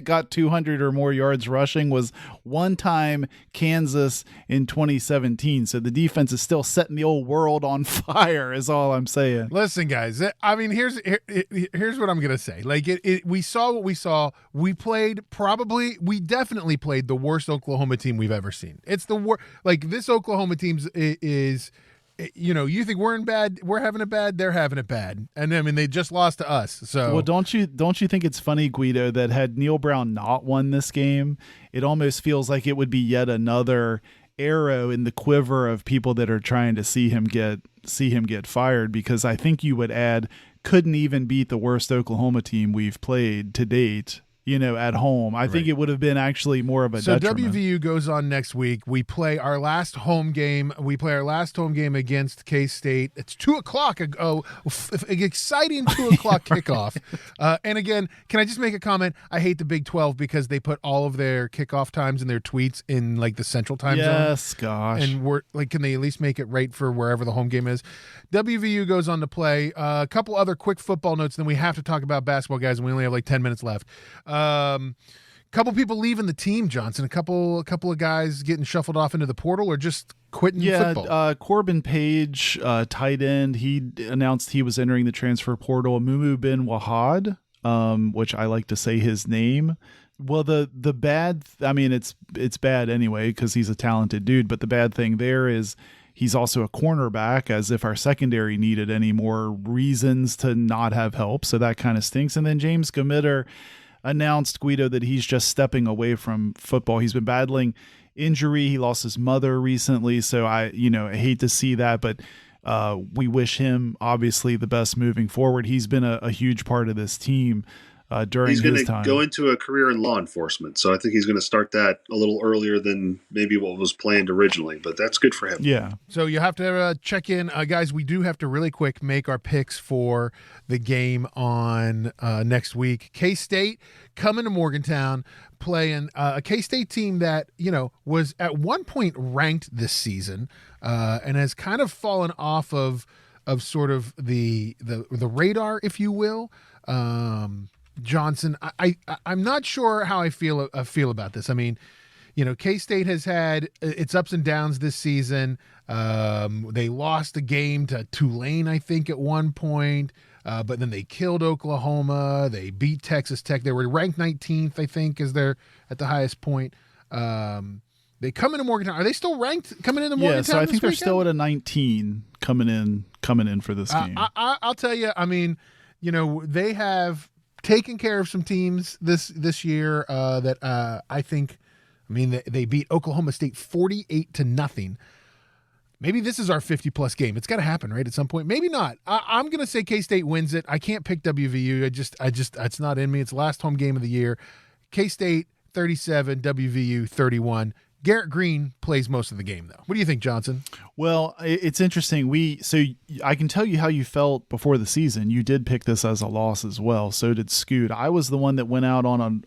got 200 or more yards rushing was one time Kansas in 2017. So the defense is still setting the old world on fire is all I'm saying.
Listen, guys, I mean, here's what I'm going to say. Like, we saw what we saw. We definitely played the worst Oklahoma team we've ever seen. It's the worst. Like, this Oklahoma team is you think we're having it bad, they're having it bad. And I mean, they just lost to us. So,
well, don't you think it's funny, Guido, that had Neil Brown not won this game, it almost feels like it would be yet another arrow in the quiver of people that are trying to see him get fired, because I think you would add couldn't even beat the worst Oklahoma team we've played to date, at home. I think it would have been actually more of a detriment.
WVU goes on next week. We play our last home game. Against K-State. It's 2:00. An exciting 2:00 kickoff. And again, can I just make a comment? I hate the Big 12 because they put all of their kickoff times in their tweets in like the Central Time Zone.
Yes, gosh.
And we're like, can they at least make it right for wherever the home game is? WVU goes on to play. A couple other quick football notes, then we have to talk about basketball, guys, and we only have like 10 minutes left. Couple people leaving the team, Johnson. A couple of guys getting shuffled off into the portal or just quitting football.
Corbin Page, tight end, he announced he was entering the transfer portal. Mumu bin Wahad, which I like to say his name. Well, the bad, it's bad anyway because he's a talented dude, but the bad thing there is he's also a cornerback, as if our secondary needed any more reasons to not have help. So that kind of stinks. And then James Gamitter announced, Guido, that he's just stepping away from football. He's been battling injury. He lost his mother recently. So I hate to see that, but we wish him obviously the best moving forward. He's been a huge part of this team during his time. He's going to
go into a career in law enforcement. So I think he's going to start that a little earlier than maybe what was planned originally, but that's good for him.
Yeah. So you have to check in. Guys, we do have to really quick make our picks for the game on next week. K-State coming to Morgantown, playing a K-State team that, was at one point ranked this season and has kind of fallen off of sort of the radar, if you will. Johnson, I'm not sure how I feel about this. I mean, K-State has had its ups and downs this season. They lost a game to Tulane, I think, at one point, but then they killed Oklahoma. They beat Texas Tech. They were ranked 19th, I think, as they're at the highest point. They come into Morgantown. Are they still ranked coming into Morgantown?
Yeah, so I think they're still at a 19 coming in for this game.
I'll tell you. I mean, they have taken care of some teams this year that I think. I mean, they beat Oklahoma State 48-0. Maybe this is our 50-plus game. It's got to happen, right, at some point. Maybe not. I'm going to say K-State wins it. I can't pick WVU. I just it's not in me. It's the last home game of the year. K-State 37, WVU 31. Garrett Greene plays most of the game, though. What do you think, Johnson?
Well, it's interesting. So I can tell you how you felt before the season. You did pick this as a loss as well. So did Scoot. I was the one that went out on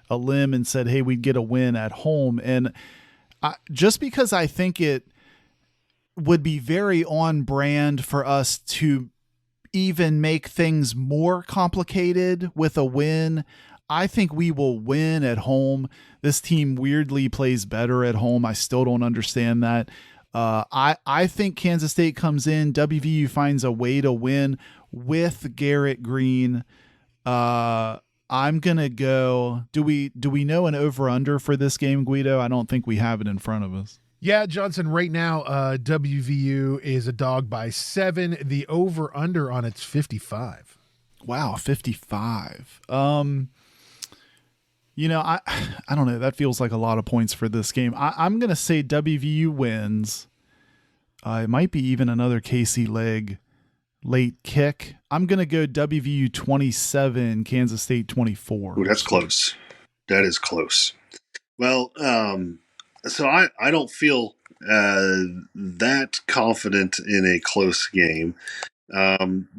a limb and said, hey, we'd get a win at home. And just because I think it would be very on brand for us to even make things more complicated with a win, I think we will win at home. This team weirdly plays better at home. I still don't understand that. I think Kansas State comes in. WVU finds a way to win with Garrett Greene. I'm gonna go. Do we know an over/under for this game, Guido? I don't think we have it in front of us.
Yeah, Johnson. Right now, WVU is a dog by 7. The over/under on it's 55.
Wow, 55. I don't know. That feels like a lot of points for this game. I'm going to say WVU wins. It might be even another Casey leg late kick. I'm going to go WVU 27, Kansas State 24.
Ooh, that's close. That is close. Well, so I don't feel that confident in a close game.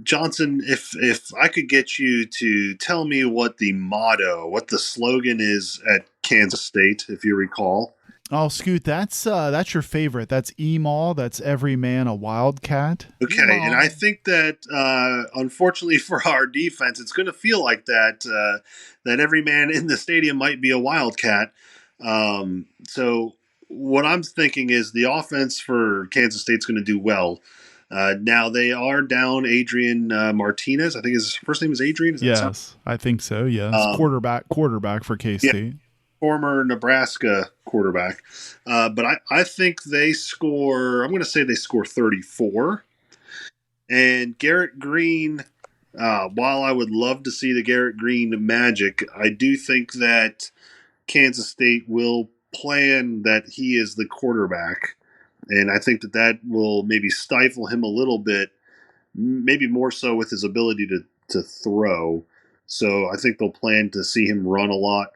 Johnson, if I could get you to tell me what the slogan is at Kansas State, if you recall.
Oh, Scoot, that's your favorite. That's EMAW. That's every man a Wildcat.
Okay, and I think that unfortunately for our defense, it's going to feel like that every man in the stadium might be a Wildcat. So what I'm thinking is the offense for Kansas State's going to do well. Now they are down Adrian Martinez. I think his first name is Adrian.
Yes, I think so. Yes, quarterback for K-State. Yeah,
former Nebraska quarterback. But I think they score. I'm going to say they score 34. And Garrett Greene. While I would love to see the Garrett Greene magic, I do think that Kansas State will plan that he is the quarterback, and I think that will maybe stifle him a little bit, maybe more so with his ability to throw. So I think they'll plan to see him run a lot.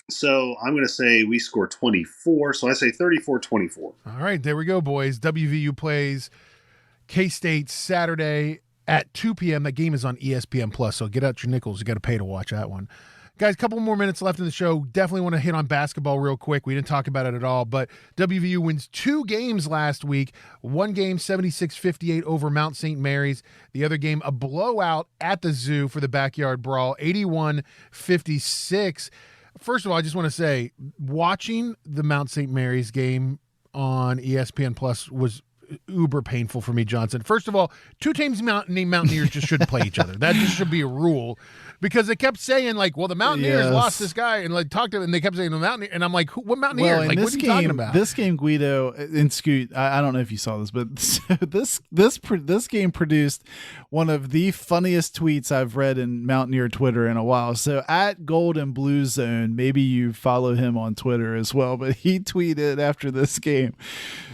So I'm going to say we score 24. So I say 34-24.
All right, there we go, boys. WVU plays K-State Saturday at 2 p.m. That game is on ESPN Plus, so get out your nickels. You got to pay to watch that one. Guys, a couple more minutes left in the show. Definitely want to hit on basketball real quick. We didn't talk about it at all, but WVU wins 2 games last week. One game, 76-58 over Mount St. Mary's. The other game, a blowout at the Zoo for the Backyard Brawl, 81-56. First of all, I just want to say, watching the Mount St. Mary's game on ESPN Plus was uber painful for me, Johnson. First of all, 2 teams named Mountaineers just shouldn't play each other. That just should be a rule, because they kept saying, like, well, the Mountaineers lost this guy, and like talked to him, and they kept saying the Mountaineer, and I'm like, what Mountaineer?
Well,
like, what are you talking about?
This game, Guido and Scoot, I don't know if you saw this, but this game produced one of the funniest tweets I've read in Mountaineer Twitter in a while. So at Gold and Blue Zone, maybe you follow him on Twitter as well, but he tweeted after this game,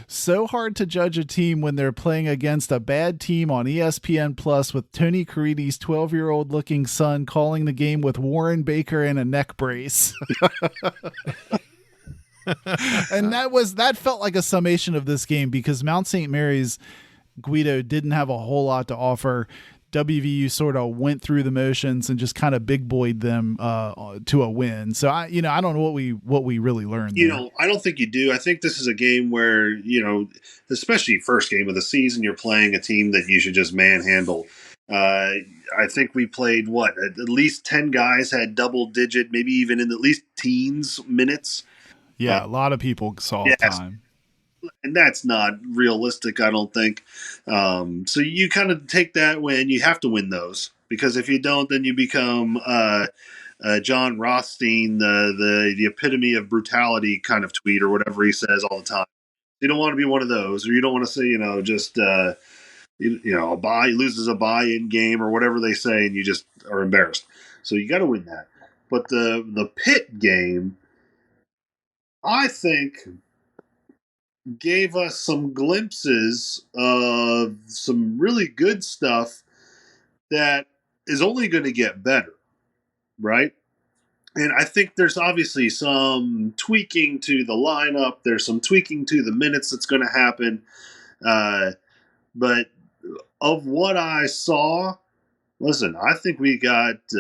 so hard to judge a team when they're playing against a bad team on ESPN Plus with Tony Caridi's 12-year-old looking son calling the game with Warren Baker in a neck brace. And that felt like a summation of this game, because Mount St. Mary's, Guido, didn't have a whole lot to offer. WVU sort of went through the motions and just kind of big boyed them to a win. So I don't know what we really learned.
I don't think you do. I think this is a game where, especially first game of the season, you're playing a team that you should just manhandle. I think we played at least 10 guys had double digit, maybe even in at least teens minutes.
Yeah, a lot of people saw time.
And that's not realistic, I don't think. So you kind of take that win. You have to win those, because if you don't, then you become John Rothstein, the epitome of brutality kind of tweet, or whatever he says all the time. You don't want to be one of those, or you don't want to say, a bye loses a buy-in game or whatever they say, and you just are embarrassed. So you got to win that. But the Pitt game, I think, gave us some glimpses of some really good stuff that is only going to get better, right? And I think there's obviously some tweaking to the lineup. There's some tweaking to the minutes that's going to happen. But of what I saw, listen, I think we got 3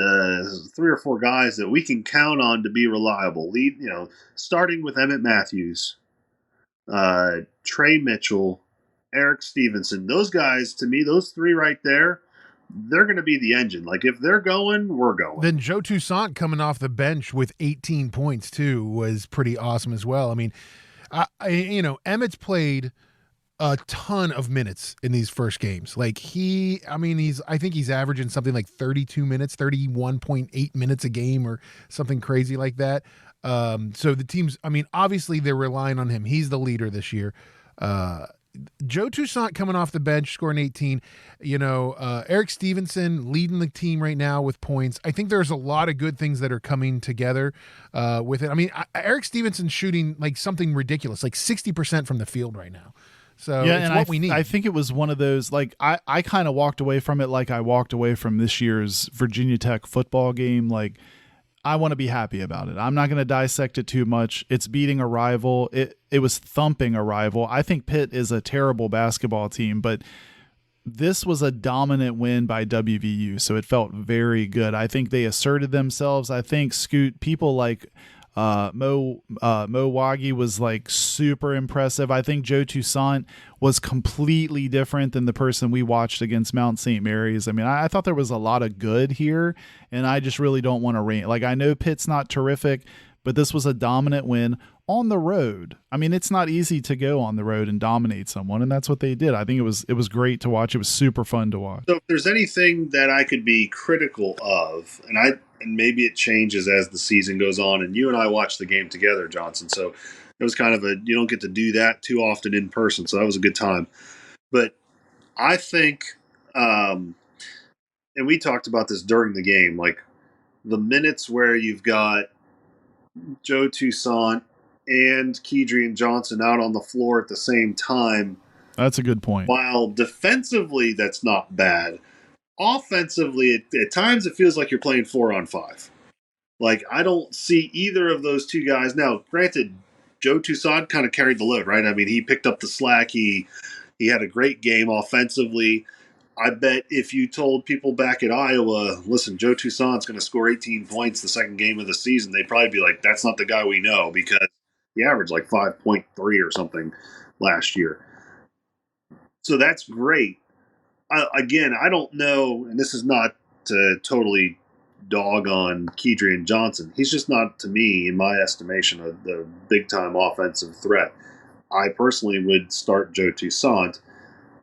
or 4 guys that we can count on to be reliable. Starting with Emmett Matthews, Trey Mitchell, Eric Stevenson. Those guys, to me, those 3 right there, they're going to be the engine. Like, if they're going, we're going.
Then Joe Toussaint coming off the bench with 18 points too was pretty awesome as well. I mean, Emmett's played a ton of minutes in these first games. Like I think he's averaging something like 32 minutes, 31.8 minutes a game or something crazy like that. So the teams, obviously they're relying on him. He's the leader this year. Joe Toussaint coming off the bench, scoring 18. Eric Stevenson leading the team right now with points. I think there's a lot of good things that are coming together with it. Eric Stevenson's shooting like something ridiculous, like 60% from the field right now. So it's what we need.
I think it was one of those, like, I kind of walked away from it like I walked away from this year's Virginia Tech football game. Like, I want to be happy about it. I'm not going to dissect it too much. It's beating a rival. It was thumping a rival. I think Pitt is a terrible basketball team, but this was a dominant win by WVU, so it felt very good. I think they asserted themselves. I think, Scoot, people like Mo Wagi was like super impressive. I think Joe Toussaint was completely different than the person we watched against Mount St. Mary's. I thought there was a lot of good here, and I just really don't want to rant. Like, I know Pitt's not terrific, but this was a dominant win on the road. It's not easy to go on the road and dominate someone, and that's what they did. I think it was great to watch. It was super fun to watch.
So if there's anything that I could be critical of, and maybe it changes as the season goes on, and you and I watched the game together, Johnson, so it was kind of you don't get to do that too often in person, so that was a good time. But I think, and we talked about this during the game, like the minutes where you've got Joe Toussaint and Kedrian Johnson out on the floor at the same time.
That's a good point.
While defensively, that's not bad. Offensively, at times it feels like you're playing 4-on-5. Like, I don't see either of those two guys. Now, granted, Joe Toussaint kind of carried the load, right? I mean, he picked up the slack. He had a great game offensively. I bet if you told people back at Iowa, listen, Joe Toussaint's going to score 18 points the second game of the season, they'd probably be like, that's not the guy we know, because he averaged like 5.3 or something last year. So that's great. Again, I don't know, and this is not to totally dog on Kedrian Johnson. He's just not, to me, in my estimation, the big-time offensive threat. I personally would start Joe Toussaint.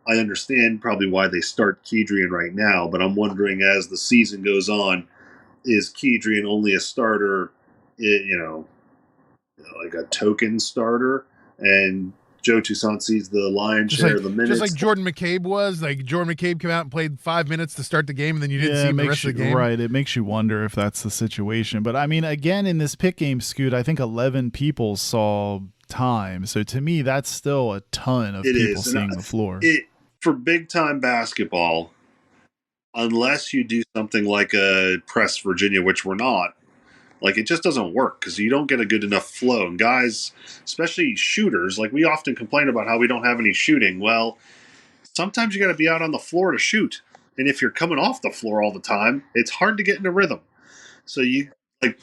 I understand probably why they start Kedrian right now, but I'm wondering as the season goes on, is Kedrian only a starter, like a token starter, and Joe Toussaint sees the lion's share of the minutes?
Just like Jordan McCabe was. Like, Jordan McCabe came out and played 5 minutes to start the game, and then you didn't see him the rest of the game.
Right, it makes you wonder if that's the situation. But, I mean, again, in this Pitt game, Scoot, I think 11 people saw time. So, to me, that's still a ton of people seeing the floor.
For big-time basketball, unless you do something like a press Virginia, which we're not, like, it just doesn't work because you don't get a good enough flow. And guys, especially shooters, like, we often complain about how we don't have any shooting. Well, sometimes you got to be out on the floor to shoot. And if you're coming off the floor all the time, it's hard to get in a rhythm. So you, like,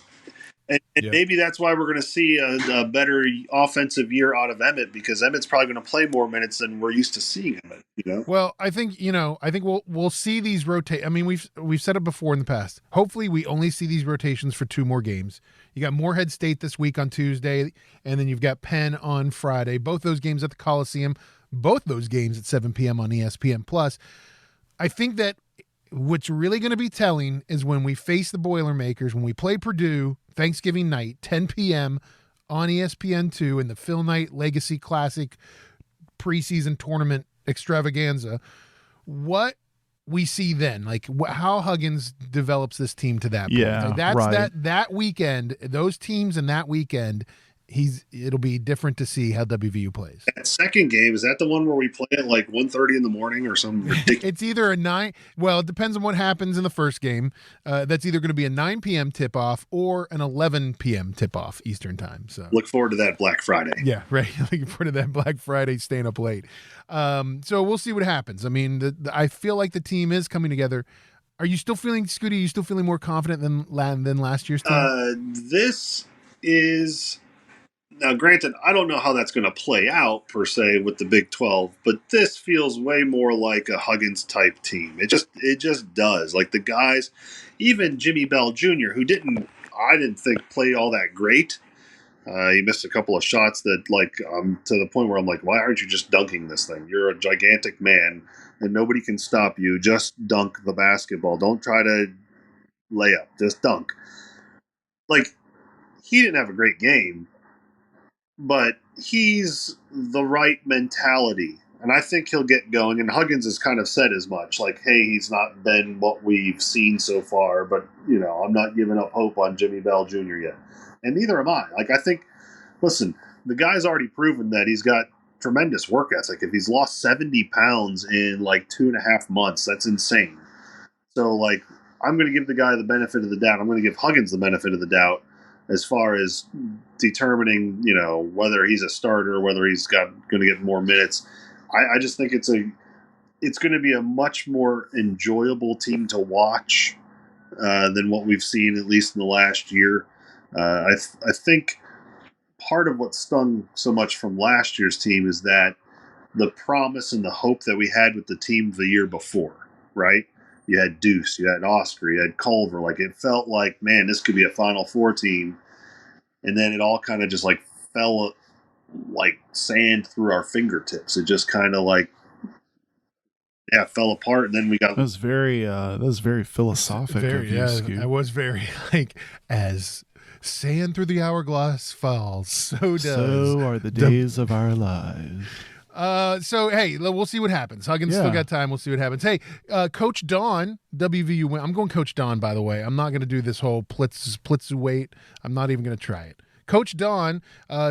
and maybe that's why we're going to see a better offensive year out of Emmett, because Emmett's probably going to play more minutes than we're used to seeing Emmett.
Well, I think we'll see these rotate. I mean, we've said it before in the past. Hopefully, we only see these rotations for 2 more games. You got Morehead State this week on Tuesday, and then you've got Penn on Friday. Both those games at the Coliseum. Both those games at 7 p.m. on ESPN Plus. I think that what's really going to be telling is when we face the Boilermakers, when we play Purdue Thanksgiving night, 10 p.m. on ESPN2 in the Phil Knight Legacy Classic preseason tournament extravaganza, what we see then, like how Huggins develops this team to that point.
Yeah,
like that's
right.
that weekend, those teams in that weekend, it'll be different to see how WVU plays.
That second game, is that the one where we play at like 1:30 in the morning or something ridiculous?
It's either a 9, well, it depends on what happens in the first game. That's either going to be a 9 p.m. tip-off or an 11 p.m. tip-off Eastern time. So
look forward to that Black Friday.
Yeah, right. Looking forward to that Black Friday, staying up late. So we'll see what happens. I mean, I feel like the team is coming together. Are you still feeling, Scooty, are you still feeling more confident than last year's team?
This is... Now, granted, I don't know how that's going to play out, per se, with the Big 12, but this feels way more like a Huggins-type team. It just does. Like, the guys, even Jimmy Bell Jr., who I didn't think played all that great. He missed a couple of shots that, like, to the point where I'm like, why aren't you just dunking this thing? You're a gigantic man, and nobody can stop you. Just dunk the basketball. Don't try to lay up. Just dunk. Like, he didn't have a great game, but he's the right mentality, and I think he'll get going. And Huggins has kind of said as much, like, hey, he's not been what we've seen so far, but, I'm not giving up hope on Jimmy Bell Jr. yet. And neither am I. Like, I think, listen, the guy's already proven that he's got tremendous work ethic. If he's lost 70 pounds in, like, 2.5 months, that's insane. So, like, I'm going to give the guy the benefit of the doubt. I'm going to give Huggins the benefit of the doubt as far as determining, whether he's a starter, whether he's going to get more minutes. I just think it's going to be a much more enjoyable team to watch than what we've seen, at least in the last year. I think part of what stung so much from last year's team is that the promise and the hope that we had with the team the year before, right? You had Deuce, you had Oscar, you had Culver. Like, it felt like, man, this could be a Final Four team. And then it all kind of just, like, fell like sand through our fingertips. It just kind of, like, fell apart. And then we got...
That was very philosophic of you, Scoot.
I was very, like, as sand through the hourglass falls, so
are the days of our lives.
So, hey, we'll see what happens. Huggins still got time. We'll see what happens. Hey, Coach Dawn, WVU win. I'm going Coach Dawn, by the way. I'm not going to do this whole Plitz weight. I'm not even going to try it. Coach Dawn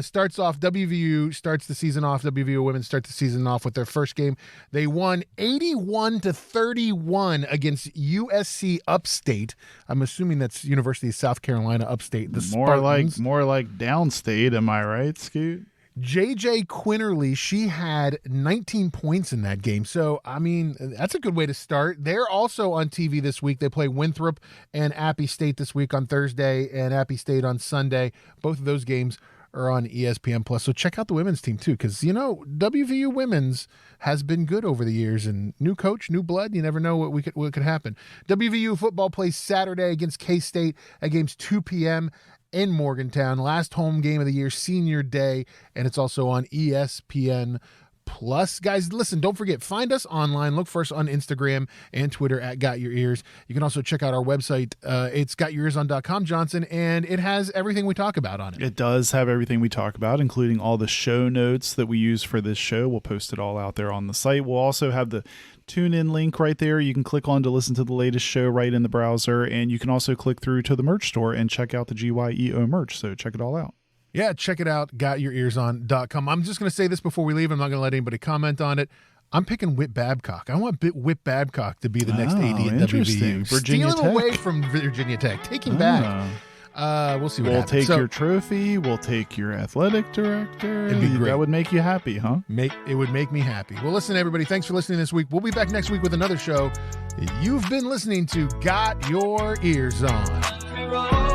starts the season off. WVU women start the season off with their first game. They won 81-31 against USC Upstate. I'm assuming that's University of South Carolina Upstate. The Spartans.
More like downstate. Am I right, Scoot?
JJ Quinterly, she had 19 points in that game. So, I mean, that's a good way to start. They're also on TV this week. They play Winthrop and Appy State this week on Thursday and Appy State on Sunday. Both of those games are on ESPN+. So check out the women's team, too, because, WVU women's has been good over the years. And new coach, new blood, you never know what could happen. WVU football plays Saturday against K-State at games 2 p.m., in Morgantown. Last home game of the year, senior day, and it's also on ESPN+. Guys, listen, don't forget, find us online. Look for us on Instagram and Twitter at Got Your Ears. You can also check out our website. It's gotyourearson.com, Johnson, and it has everything we talk about on it.
It does have everything we talk about, including all the show notes that we use for this show. We'll post it all out there on the site. We'll also have the tune-in link right there. You can click on to listen to the latest show right in the browser, and you can also click through to the merch store and check out the GYEO merch, so check it all out.
Yeah, check it out, gotyourearson.com. I'm just going to say this before we leave. I'm not going to let anybody comment on it. I'm picking Whit Babcock. I want Whit Babcock to be the next AD at WVU.
Virginia
Stealing
Tech.
away from Virginia Tech. Take him back. We'll see what happens.
We'll take your trophy. We'll take your athletic director.
It'd be great.
That would make you happy, huh?
It would make me happy. Well, listen, everybody. Thanks for listening this week. We'll be back next week with another show. You've been listening to Got Your Ears On.